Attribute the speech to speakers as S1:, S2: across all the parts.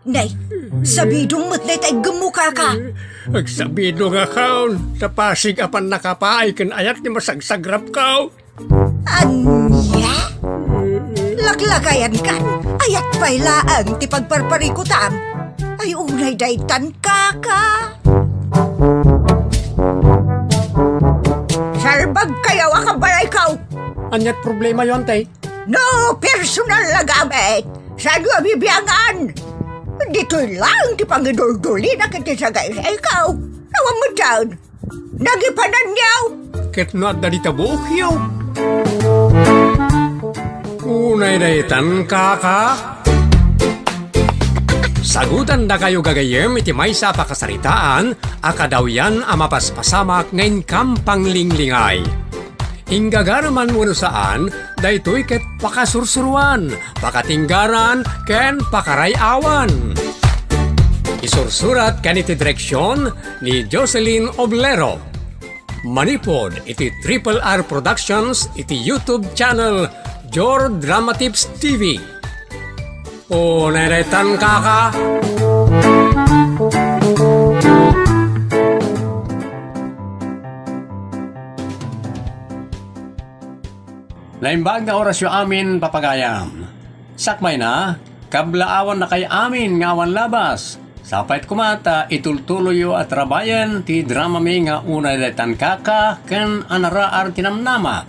S1: Nay, sabidong matnay tay gemuka ka.
S2: Agsabido nga kaon, sa Pasig apan nakapaay kan ayat ni masagsagrap kaw.
S1: Anya? Laklakayan kan, ayat pa'y laang ti pagparparikutam. Ay unay daytan kaka. Sarbag kayaw akabalay kaw.
S2: Anyat problema yon, tay?
S1: No personal na gamit. Sa bibiyangan. Dito'y lang ti pangidol-duli na kiti sa guys. Ikaw, nawang mo dyan. Nagipanan niyaw.
S2: Ket no at dalita buok yaw. Unay daytan kaka. Sagutan da kayo gagayem iti maysa pakasaritaan, akadaw yan amapaspasamak ngayon kampang linglingay. Hinggagaraman mo saan, daytoy ket pakasursuruan, pakatinggaran, ken pakarayawan. Isursurat ken iti direksyon ni Jocelyn Oblero. Manipod iti Triple R Productions iti YouTube channel Jor Drama Tips TV. O neretan kaka. Naimbag nga orasyo amin papagayam. Sakmay na, kablaawan na kay amin ngawan labas. Sapait kumata, itultuloyo at rabayan ti drama mi nga unay daytan kaka ken anaraar tinamnama.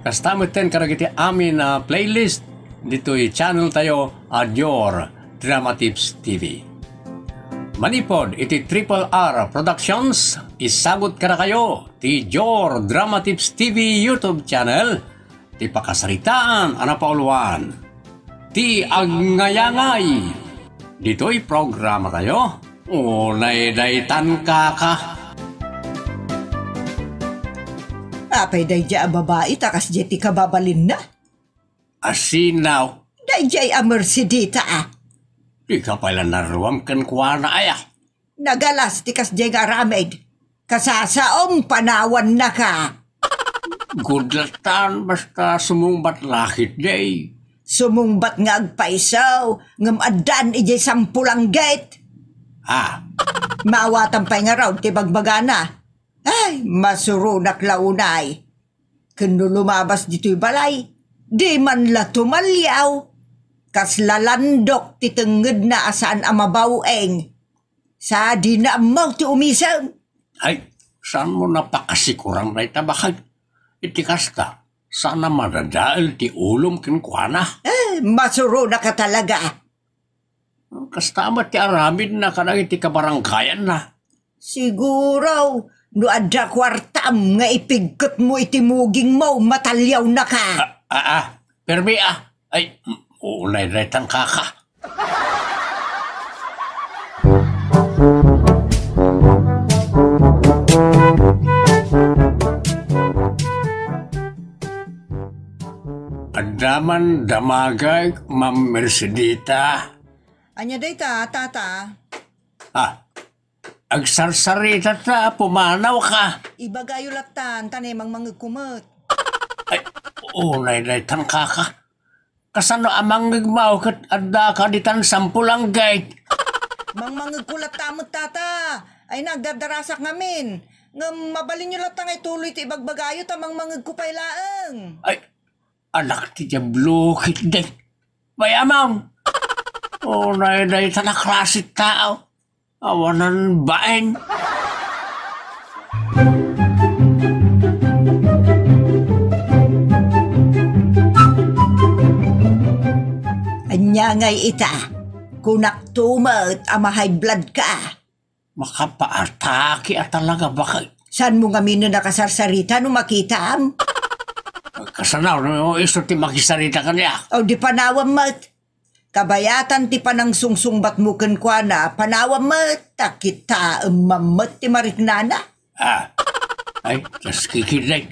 S2: Kastamit ten karagiti amin na playlist dito'y channel tayo Adyor Drama Tips TV. Manipod iti Triple R Productions, isagot ka na kayo ti Jor Drama Tips TV YouTube channel. Ti pakasaritaan anapauluan. Ti agnayangay. Dito'y programa tayo. Unay daytan kaka.
S1: Apay dayjay a babae takas jeti kababalin na.
S2: Asinaw.
S1: Dayjay a mercedita ah.
S2: Di ka pala naruam kan kuwana aya.
S1: Nagalas ti kas jay nga ramed. Kasasaom panawan na ka.
S2: Gudlatan basta sumumbat lakit day.
S1: Sumungbat nga agpaisaw, ngam adan ijay sampulang gate.
S2: Ha?
S1: Maawatan pa'y nga raw, tibagbagana. Ay, masurunak launay. Kano lumabas dito'y balay, di man la tumalyaw. Kas lalandok titenged na asaan amabaweng. Sa di na amaw ti umisang.
S2: Ay, saan mo napakasikurang na itabakag? Itikas ka, sana madadaal ti ulom kinkwana.
S1: Masuro na ka talaga.
S2: Kastamat ti aramid na kanang iti kabarangkayan na.
S1: Siguro, no adda kwartam nga ipigkot mo iti muging mo, matalyaw na ka.
S2: Permi Ay, unay retang kaka. Adaman damagay, Ma'am Mercedita.
S1: Anya day ta, tata?
S2: Agsarsarita ta, pumanaw ka.
S1: Ibagayo latan, tanemang mga kumot.
S2: Ay, unay daytan kaka. Kasano amang nagmaw kat adda ka ditan sampulang gate.
S1: Mang mga kulat tamot tata, ay nagdardarasak ngamin. Ngam mabalin nyo latang ay tuloy ti ibagbagayo tamang mga kupay laeng.
S2: Ay, anak ti Diablo kit day. Bayamang. Unay daytan na klasit tao. Awanan baeng.
S1: Anya ngay ita, kunak tumat ama high blood ka.
S2: Makapaatake at talaga bakit?
S1: San mo nga mino nakasarsarita no makitam?
S2: Kasanaw no iso ti makisarita kaniya.
S1: O di panawam mat. Kabayatan ti panang sungsungbat mo kenkwana, panawam mat, takita mamat ti mariknana.
S2: Ay, just kikiday.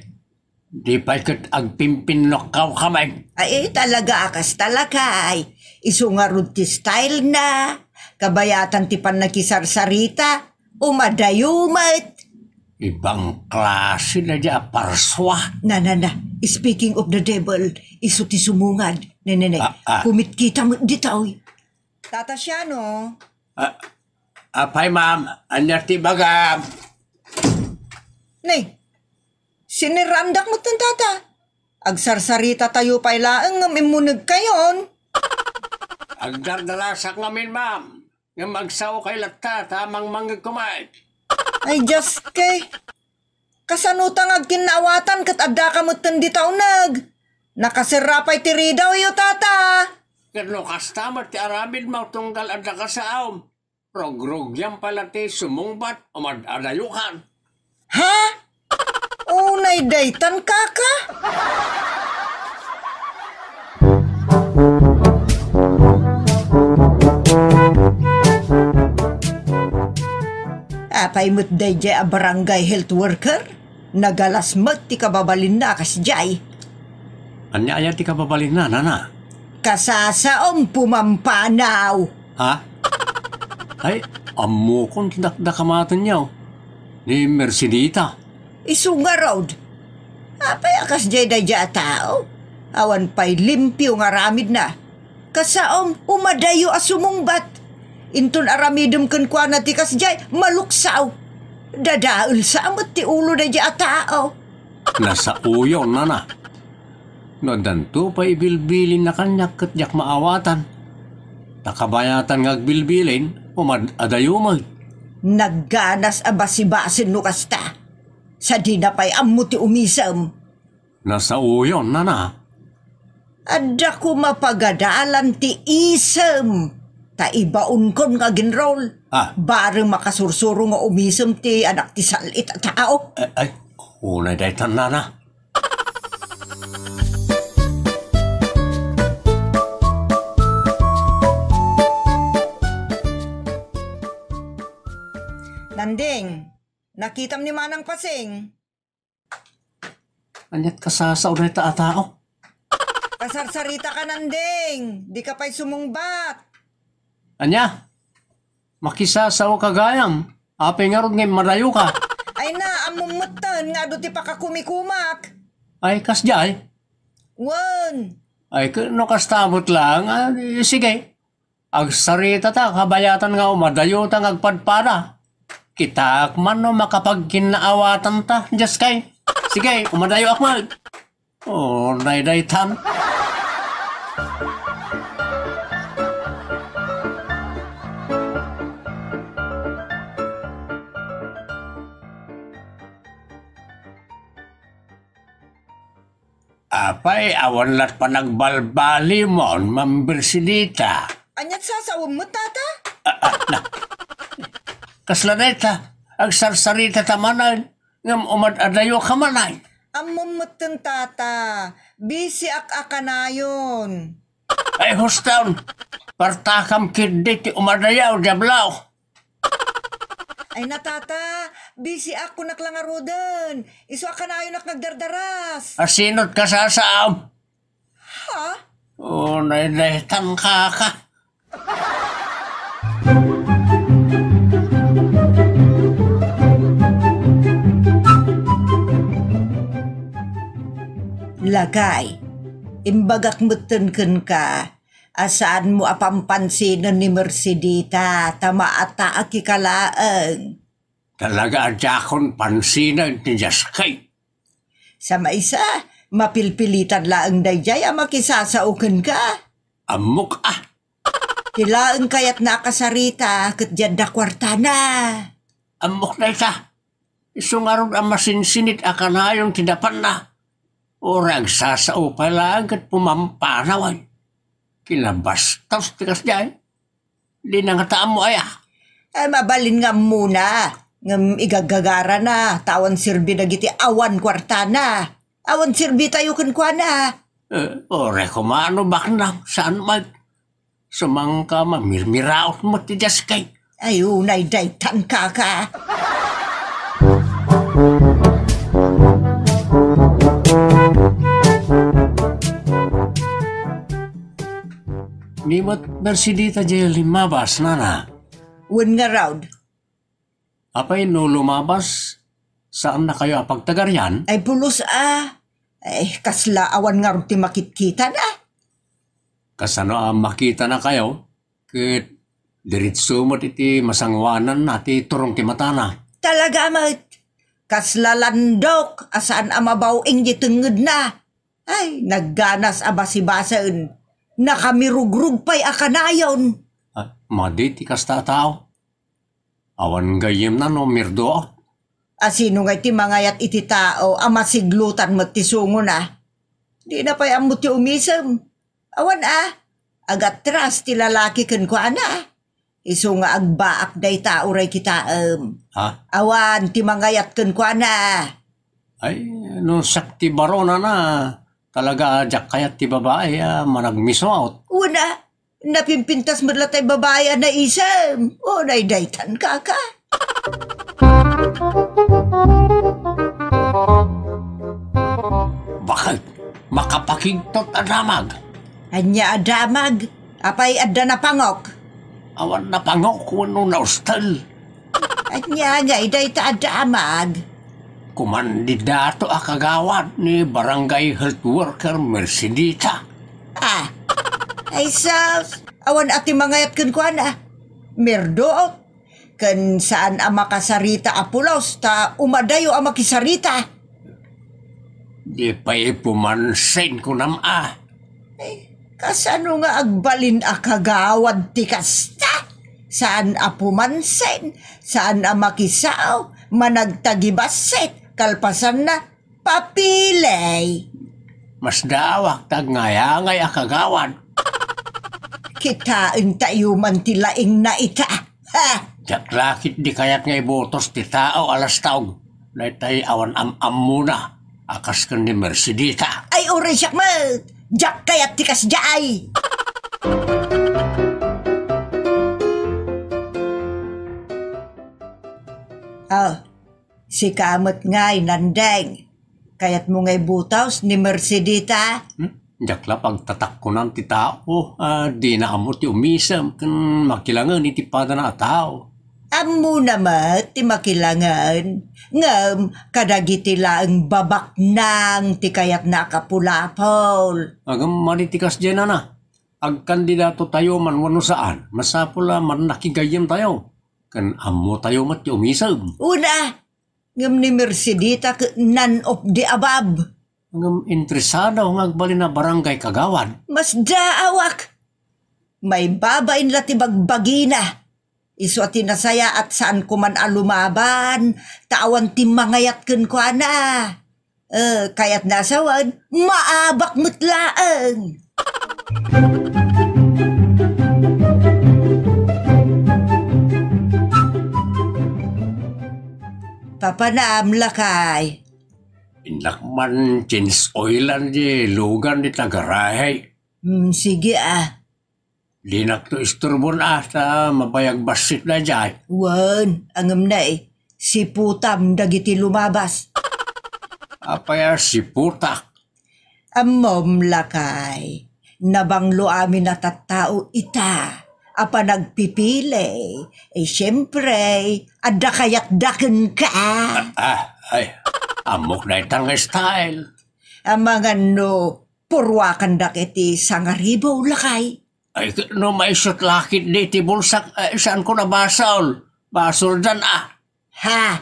S2: Di pa ikot agpimpin no kaw kamay.
S1: Ay, talaga akas talakay. Iso nga rod ti style na. Kabayatan ti pan nakisarsarita, umadayumat.
S2: Ibang klase na dya parswa.
S1: Na. Speaking of the devil, iso ti sumungad. Kumit kita mo ditaw. Tata siya, no?
S2: Apay ma'am, anyar ti baga.
S1: Nay, sinirandak mo tan tata. Agsarsarita tayo pa ilaang ng imunag kayon.
S2: Agdardalasak ngamin ma'am. Nga magsaw kay latta, tamang manggag kumay.
S1: Ay, just kay. Kasanutang agkinawatan kat adda ka mo tan di taunag. Nakasirapay tiri daw yo tata.
S2: Kano customer ti aramid mo tunggal adda ka sa awm. Rogrog yan pala ti sumungbat o madadayukan.
S1: Ha? Unay daytan kaka? Apay mo't day jay a barangay health worker? Nagalas mat ti kababalin na kas jay.
S2: Anya ti kababalin na, nana.
S1: Kasasaom pumampanaw.
S2: Ha? Ay, amo kong tinakdakamatan niya. Ni Mercedita.
S1: Isunga road. Apay akas jay day jay a tao. Awan pa'y limpyo nga ramid na. Kasaom umadayo asumungbat. Intun aramidum kan kwa na ti kas jay maluksaw. Dadaul sa amot ti ulo na jay a tao.
S2: Nasa uyo, nana. No danto pa ibilbilin na kanyak katyak maawatan. Takabayatan ngagbilbilin, umadadayumag.
S1: Nagganas a basibasin no kasta. Sa di na pa'y ammo ti umisam.
S2: Nasa uyo, nana.
S1: Adda ko mapagadalan ti isam. Ta ibaon kon nga ginroll. Bareng makasursuro nga umisam ti anak ti salit a tao.
S2: Ay, unay daytan, nana.
S1: Nanding, nakitam ni Manang Pasing.
S2: Anyat kasasaw na ita atao.
S1: Kasarsarita ka, Nanding. Di ka pa'y sumungbat.
S2: Anya, makisasaw kagayam. Apay nga ron ngayon madayo ka.
S1: Ay na, amumutan nga do ti pakakumikumak.
S2: Ay, kasjay.
S1: Wan.
S2: Ay, no kastamot lang. Sige. Agsarita ta, kabayatan nga umadayo ta ngagpadpada. Kita man no makapagkinaawatan ta. Just kay. Sige, umadayo akmal. Oh, daytan. Apay, awan lat pa nagbalbali mo, Ma'am Mercedita.
S1: Anyat sasawam mo, tata?
S2: Kaslaneta, ang sarsarita tamanan, ngam umadadayo ka manay.
S1: Amumutan, tata. Busy akanayon.
S2: Ay, hostown, partakam kiddi ti umadayaw, jablaw.
S1: Ay na, tata. Busy ako naklangarudan. Iso akanayon nagdardaras.
S2: Asinot ka sa saam.
S1: Ha?
S2: Oh, naidaytan ka.
S1: Lagay. Imbagak mutenken ka. Asaan mo apampansinan ni Mercedita. Tama ata akikalaang.
S2: Talaga adjakon pansinan ni Jaskay.
S1: Sa maisa, mapilpilitan laang dayjay ang makisasaukan ka.
S2: Amok
S1: Kilaang kayat nakasarita kat dyan da kwartana.
S2: Amok na ita. Isungarod ang masinsinit akanayong tidapan na. Orag sasao pa lang kat pumampanawan. Kilabas taos tikas dyan. Di na nga taam mo aya.
S1: Ay mabalin nga muna. Ngam igagagara na. Tawan sirbi na giti awan kwartana. Awan sirbi tayo kankwana.
S2: Ore kumano baknang saan mag. Sumangka mamirmiraot mo ti Jaskay.
S1: Ay unay daytan kaka.
S2: Ni mat Mercedita jay limabas nana.
S1: Wen nga raud.
S2: Apay no lumabas, saan na kayo apagtagaryan?
S1: Ay pulos Ay kasla awan nga rin ti makitkita na.
S2: Kasano ang makita na kayo? Ket diritso mo't iti masangwanan na ti turong ti matana.
S1: Talaga mat. Kaslalandok asaan amabawing di tenged na. Ay, nagganas abasi-basaen. Nakamirugrug pa'y akanayon.
S2: Madi ti kasta tao. Awan gayem na no mirdo.
S1: Asino nga iti mangayat iti tao amasiglutan mo't ti sungo na. Di na pa'y amot ti umisem. Awan agatras ti lalaki ken kwa na. Iso nga agbaak day tao ray kitaem. Awan ti mangayat ken kwa na.
S2: Ay, no sakti barona na. Talaga jak kayat ti babae managmiso out.
S1: Una, napimpintas mo tay babae na isem. O naidaytan ka.
S2: Bakit? Makapakigtot adamag.
S1: Anya adamag. Apay adda na pangok.
S2: Awan na pangok kuno na ustal.
S1: Anya nga idayta adamag.
S2: Kumandidato kagawad ni Barangay Health Worker Mercedita.
S1: Ay sus, awan ati mangayat ken kuan Merdoot, ken saan makasarita apulos ta umadayo makisarita.
S2: Di pa'y pumansin ko
S1: Kasano nga agbalin kagawad ti kasta? Saan pumansin? Saan makisaw? Managtagibasit? Kalpasan na papilay.
S2: Mas dawak tag ngayangay kagawad.
S1: Kitain tayo man tilaing na ita.
S2: Jaklakit di kayat ngay botos ti tao alas taog. Naitay awan muna. Akas kan ni Mercedita.
S1: Ay uri siyak mat. Jak kayat tikas jay. Si kamot ngay nandeng. Kayat mo ngay butaws ni Mercedita.
S2: Jakla pagtatak ko ng ti tao. Di na amot ti umisam. Kan makilangan iti pada na tao.
S1: Amo naman ti makilangan. Ngam kadagiti laeng babak nang ti kayat nakapulapol.
S2: Agam manitikas dyan na. Ag kandidato tayo man wano saan. Masapula man nakigayam tayo. Kan amo tayo mat ti umisam.
S1: Una, ngam ni Mercedita none of the above.
S2: Ngam interesado ng agbali na barangay kagawad.
S1: Mas daawak. May babain lati bagbagina. Iso at tinasaya at saan ko man alumaban. Tawan timangayat ken ko na. Kayat nasawan, maabak mutlaang. Papanam lakay.
S2: Inakman change oilan di lugan di tagarahay.
S1: Sige
S2: Di nakto isturbon ta mabayag basit na dyan.
S1: Wan, angam na si putam dagiti lumabas.
S2: Apaya si putak.
S1: Amom lakay. Nabanglo amin na tattao ita. Apa nagpipili. Siyempre, adda kayat daken ka.
S2: Amok na itang style.
S1: Mga purwakan dakiti sangaribo lakay.
S2: Ay, no may shoot lakit di ti bulsak, saan ko na basol? Basol dyan
S1: Ha?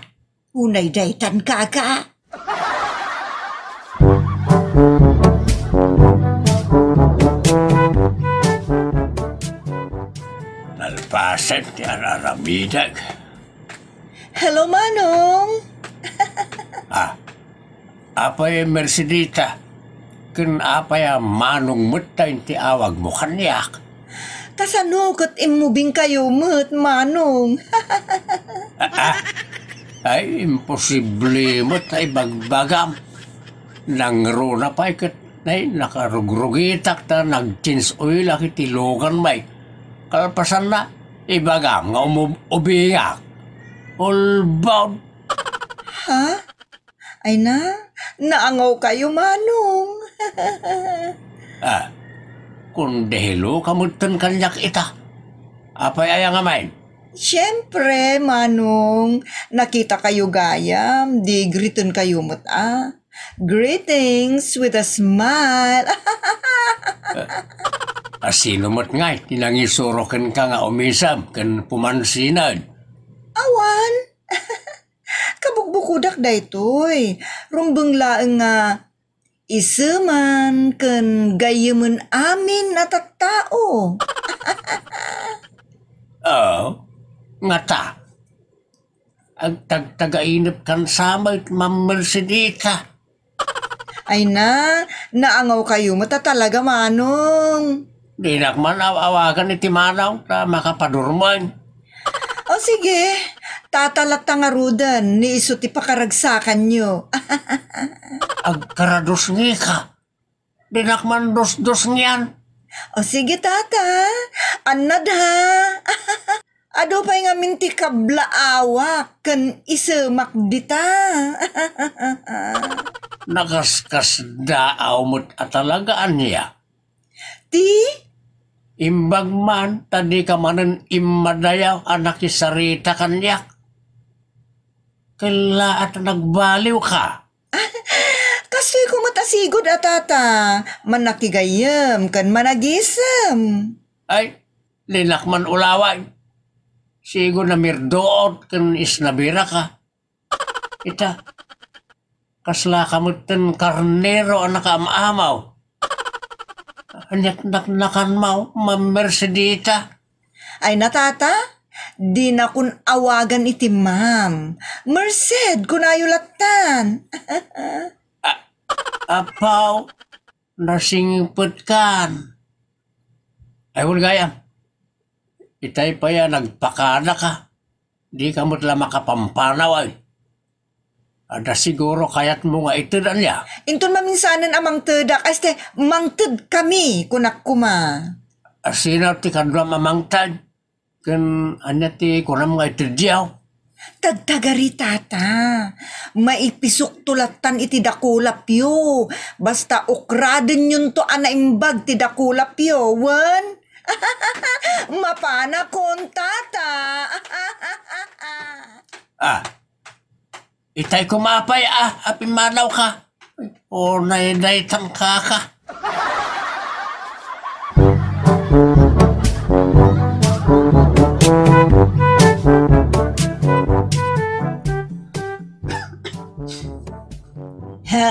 S1: Unay daytan ka.
S2: Nalpasan ti araramidag.
S1: Hello, Manong.
S2: Apay Mercedita. Kun apay manong mutay ti awag mo kanyak.
S1: Kasano kat imubing kayo mat, Manong.
S2: Ay, imposible mo tayo bagbagam. Nangro na pa ikat na nakarugrugitak ta nag-change oil akit ilogan may. Kalpasan na, ibagam nga umubingak. All bound.
S1: Ha? Ay naangaw kayo, Manong.
S2: Kung dehilo kamutan kanyak ita. Apay ayang amain.
S1: Siyempre, Manong. Nakita kayo gayam. Di griton kayo mat Greetings with a smile.
S2: Asino mo't ngay, tinangisorokan ka nga umisam, kan pumansinan.
S1: Awan. Kabukbukudak da ito'y. Rumbang laeng nga isaman kan gayaman amin at at tao.
S2: Nga ta. Ang tagtagainip kan samay mamersidita.
S1: Ay naangaw kayo mata talaga manong.
S2: Di nakman awagan iti manaw na makapadurman.
S1: O sige, tatalata nga rudan ni iso ti pakaragsakan nyo.
S2: Agkarados nga ka. Di nakman dos-dos ngayon.
S1: O sige tata, anad ha. Ado pa'y nga minti kablaawak kan isamak dita.
S2: Nakaskas daaw mo't atalagaan niya.
S1: Ti?
S2: Imbag man, tadi ka manan imadayaw anak isarita kanyak. Kala at nagbaliw ka.
S1: Kasoy ko matasigod atata. Manakigayam kan managisam.
S2: Ay, linakman ulaway. Sigo na mirdoot kan isnabira ka. Ita, kasla kamutan karnero anak amaamaw. Anyak naknakan mau, mamersedita.
S1: Ay natata, di na kun awagan iti ma'am. Merced kun ayulatan.
S2: Apaw, nasingput kan. Ay, gayam. Itay pa yan, nagpakana ka. Di ka mo't lang makapampanaw ay. Ada siguro kaya't mo nga ito na niya.
S1: Inton maminsanan amang tedak, este mangted kami kunak kuma.
S2: Asinaw ti kadwa mamangtad. Kan anya ti kunam nga ito diyaw.
S1: Tagtagari tata, maipisok tulatan iti dakulap yo. Basta ukraden yun to anaimbag ti dakulap yo, wan? Mapana kon tata.
S2: Itay kumapay apimanaw ka. O naiday tangka ka.
S1: Ha?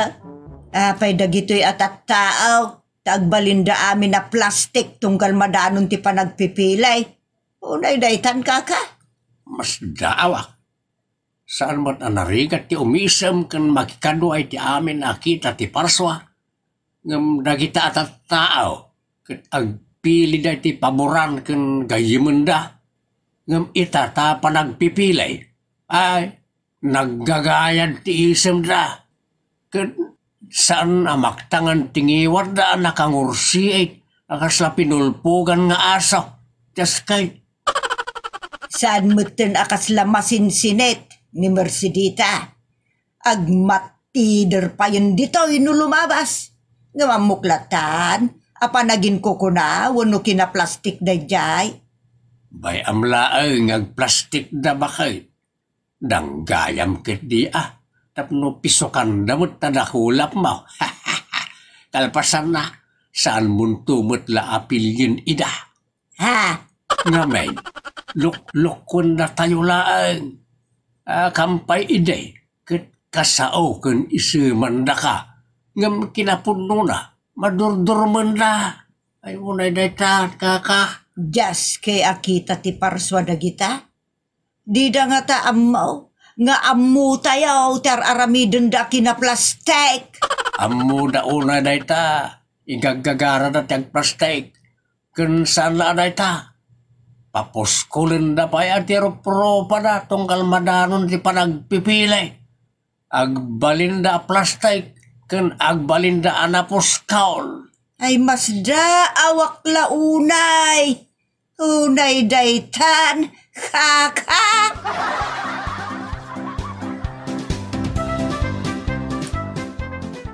S1: Apay dagito'y atat tao. Tagbalinda amin na plastik tunggal madanon ti panagpipilay. Unay daytan ka ka.
S2: Mas daawak. Saan mo't anarigat ti umisam kan makikado ay ti amin nakita ti parswa. Ngam dagita atat tao. Kat agpili da ti paboran kan gayimenda. Ngam itata panagpipilay. Ay, naggagayad ti isam da. Kat saan amaktangan tingiwar da nakangursi ay akasla pinulpugan nga aso. Just kay
S1: Saan mutin akas lamasin sinet ni Mercedita. Agmatider pa yun dito inulumabas. Ngamamuklatan, apa nagin ko na, wano kinaplastik da jay.
S2: bay amlaang agplastik da bakay. Danggayam ket di tapno pisokan damot tadakulap mo. Kalpasan na, saan muntumot la apilyin ida.
S1: Ha?
S2: Nga may, luk-lukon na tayo laang. Kampay iday, ket kasao kun isimanda ka. Ngam kinapuno na, madurdurman na. Ay unay dayta kaka.
S1: Jas kay akita ti parswa da kita. Di da nga ta amaw, nga amu tayaw tar aramiden da kinaplastik.
S2: Amu da unay dayta, igagagara na tiyag plastik. Kun saan la dayta? Papuskulin da pa yan tiro propa na tungkal madanon ti panagpipilay. Agbalinda plastik, kun agbalinda anapuskaol.
S1: Ay masda awak launay. Unay daytan, kaka.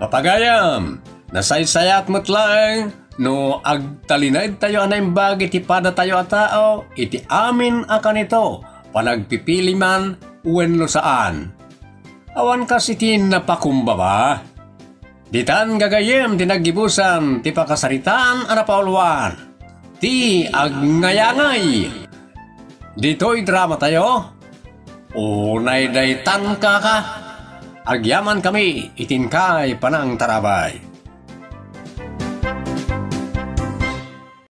S2: Papagayam, nasaysayat mo't lang, no agtalinaid tayo anay iti pada tayo a tao, iti amin akan ito, panagpipili man, uwen no saan. Awan kas iti napakumbaba. Ditan gagayem tinagibusan ti pakasaritaan anapauluan. ti agnayangay. Dito'y drama tayo. Unay daytan ka. Agyaman kami, itingkay panang tarabay.